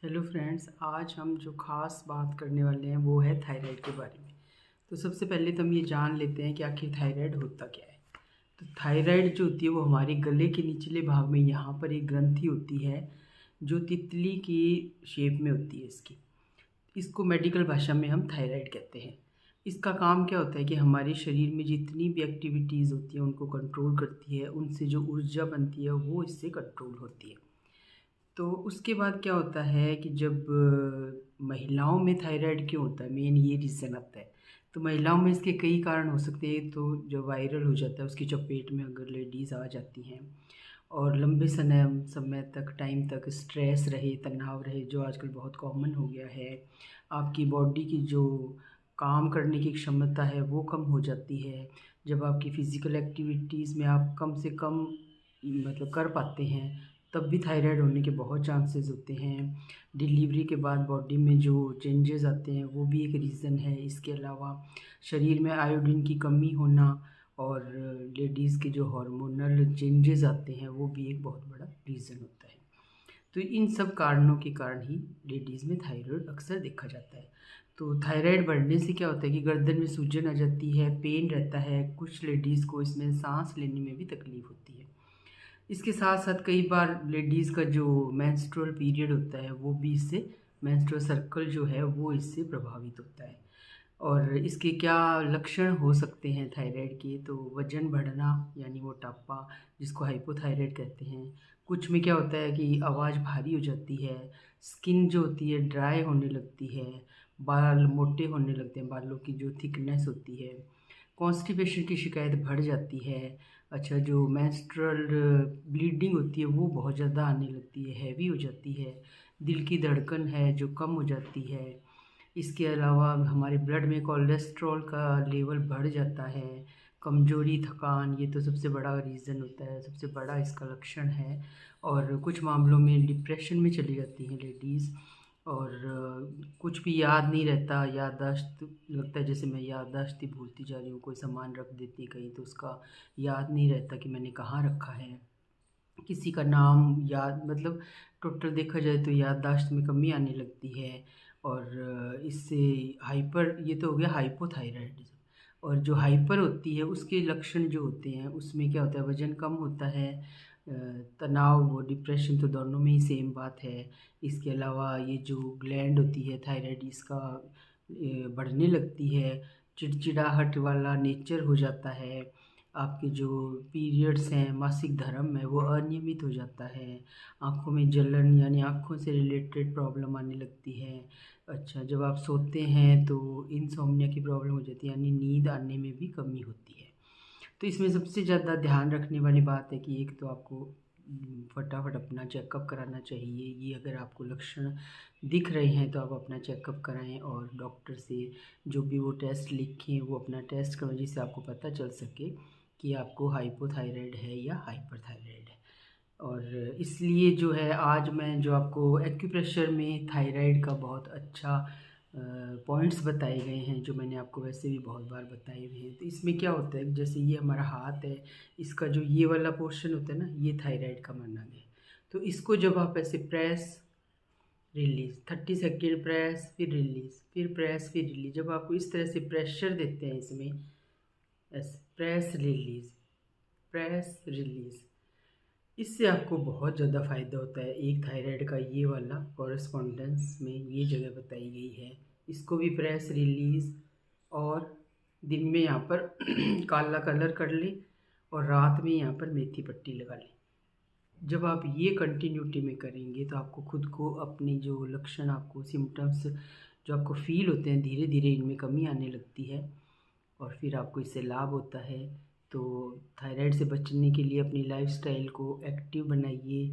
Hello friends, आज हम जो ख़ास बात करने वाले हैं वो है थायराइड के बारे में। तो सबसे पहले तो हम ये जान लेते हैं कि आखिर थायराइड होता क्या है। तो थायराइड जो होती है वो हमारे गले के निचले भाग में यहाँ पर एक ग्रंथि होती है जो तितली की शेप में होती है। इसको मेडिकल भाषा में हम थायराइड कहते हैं। इसका काम क्या होता है कि हमारे शरीर में जितनी भी एक्टिविटीज़ होती हैं उनको कंट्रोल करती है, उनसे जो ऊर्जा बनती है वो इससे कंट्रोल होती है। तो उसके बाद क्या होता है कि जब महिलाओं में थायराइड क्यों होता है, मेन ये रीज़न आता है। तो महिलाओं में इसके कई कारण हो सकते हैं। तो जो वायरल हो जाता है उसकी चपेट में अगर लेडीज़ आ जाती हैं और लंबे समय तक टाइम तक स्ट्रेस रहे, तनाव रहे, जो आजकल बहुत कॉमन हो गया है। आपकी बॉडी की जो काम करने की क्षमता है वो कम हो जाती है। जब आपकी फ़िज़िकल एक्टिविटीज़ में आप कम से कम मतलब कर पाते हैं, तब भी थायराइड होने के बहुत चांसेस होते हैं। डिलीवरी के बाद बॉडी में जो चेंजेस आते हैं वो भी एक रीज़न है। इसके अलावा शरीर में आयोडीन की कमी होना और लेडीज़ के जो हार्मोनल चेंजेस आते हैं वो भी एक बहुत बड़ा रीज़न होता है। तो इन सब कारणों के कारण ही लेडीज़ में थायराइड अक्सर देखा जाता है। तो थायराइड बढ़ने से क्या होता है कि गर्दन में सूजन आ जाती है, पेन रहता है, कुछ लेडीज़ को इसमें सांस लेने में भी तकलीफ़ होती है। इसके साथ साथ कई बार लेडीज़ का जो मेंस्ट्रुअल पीरियड होता है वो भी इससे, मेंस्ट्रुअल सर्कल जो है वो इससे प्रभावित होता है। और इसके क्या लक्षण हो सकते हैं थायराइड के, तो वज़न बढ़ना यानी मोटापा, जिसको हाइपोथायराइड कहते हैं। कुछ में क्या होता है कि आवाज़ भारी हो जाती है, स्किन जो होती है ड्राई होने लगती है, बाल मोटे होने लगते हैं, बालों की जो थिकनेस होती है, कॉन्स्टिपेशन की शिकायत बढ़ जाती है। अच्छा, जो मेंस्ट्रुअल ब्लीडिंग होती है वो बहुत ज़्यादा आने लगती है, हैवी हो जाती है। दिल की धड़कन है जो कम हो जाती है। इसके अलावा हमारे ब्लड में कोलेस्ट्रॉल का लेवल बढ़ जाता है। कमज़ोरी, थकान, ये तो सबसे बड़ा रीज़न होता है, सबसे बड़ा इसका लक्षण है। और कुछ मामलों में डिप्रेशन में चली जाती हैं लेडीज़। और कुछ भी याद नहीं रहता, याददाश्त लगता है जैसे मैं याददाश्त ही भूलती जा रही हूँ। कोई सामान रख देती कहीं तो उसका याद नहीं रहता कि मैंने कहाँ रखा है। किसी का नाम याद, मतलब टोटल देखा जाए तो याददाश्त में कमी आने लगती है। और इससे हाइपर, ये तो हो गया हाइपोथायराइडिज्म। और जो हाइपर होती है उसके लक्षण जो होते हैं उसमें क्या होता है, वज़न कम होता है, तनाव वो डिप्रेशन तो दोनों में ही सेम बात है। इसके अलावा ये जो ग्लैंड होती है थायराइड, इसका बढ़ने लगती है, चिड़चिड़ाहट वाला नेचर हो जाता है। आपके जो पीरियड्स हैं, मासिक धर्म है, वो अनियमित हो जाता है। आँखों में जलन यानी आँखों से रिलेटेड प्रॉब्लम आने लगती है। अच्छा, जब आप सोते हैं तो इनसोम्निया की प्रॉब्लम हो जाती है यानी नींद आने में भी कमी होती है। तो इसमें सबसे ज़्यादा ध्यान रखने वाली बात है कि एक तो आपको फटाफट अपना चेकअप कराना चाहिए। ये अगर आपको लक्षण दिख रहे हैं तो आप अपना चेकअप कराएं और डॉक्टर से जो भी वो टेस्ट लिखें वो अपना टेस्ट करवाएं, जिससे आपको पता चल सके कि आपको हाइपोथायराइड है या हाइपरथायराइड है। और इसलिए जो है आज मैं जो आपको एक्यूप्रेशर में थायराइड का बहुत अच्छा पॉइंट्स बताए गए हैं, जो मैंने आपको वैसे भी बहुत बार बताए हुए हैं। तो इसमें क्या होता है, जैसे ये हमारा हाथ है, इसका जो ये वाला पोर्शन होता है ना, ये थायराइड का माना गया। तो इसको जब आप ऐसे प्रेस रिलीज़, 30 सेकेंड प्रेस फिर रिलीज़, फिर प्रेस फिर रिलीज़, जब आपको इस तरह से प्रेशर देते हैं इसमें, ऐसे प्रेस रिलीज़, प्रेस रिलीज़, इससे आपको बहुत ज़्यादा फ़ायदा होता है। एक थायराइड का ये वाला कॉरेस्पॉन्डेंस में ये जगह बताई गई है, इसको भी प्रेस रिलीज़। और दिन में यहाँ पर काला कलर कर लें और रात में यहाँ पर मेथी पट्टी लगा लें। जब आप ये कंटिन्यूटी में करेंगे तो आपको खुद को, अपने जो लक्षण, आपको सिम्टम्स जो आपको फील होते हैं, धीरे धीरे इनमें कमी आने लगती है और फिर आपको इससे लाभ होता है। तो थायराइड से बचने के लिए अपनी लाइफस्टाइल को एक्टिव बनाइए।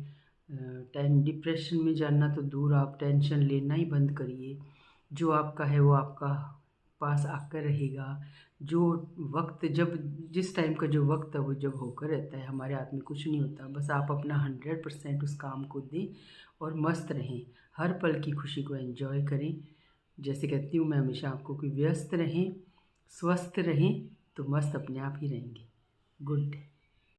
डिप्रेशन में जाना तो दूर, आप टेंशन लेना ही बंद करिए। जो आपका है वो आपका पास आकर रहेगा। जो वक्त, जब जिस टाइम का जो वक्त है वो जब होकर रहता है, हमारे हाथ में कुछ नहीं होता। बस आप अपना 100% उस काम को दें और मस्त रहें, हर पल की खुशी को एंजॉय करें। जैसे कहती हूँ मैं हमेशा आपको कि व्यस्त रहें, स्वस्थ रहें तो मस्त अपने आप ही रहेंगे। Good day.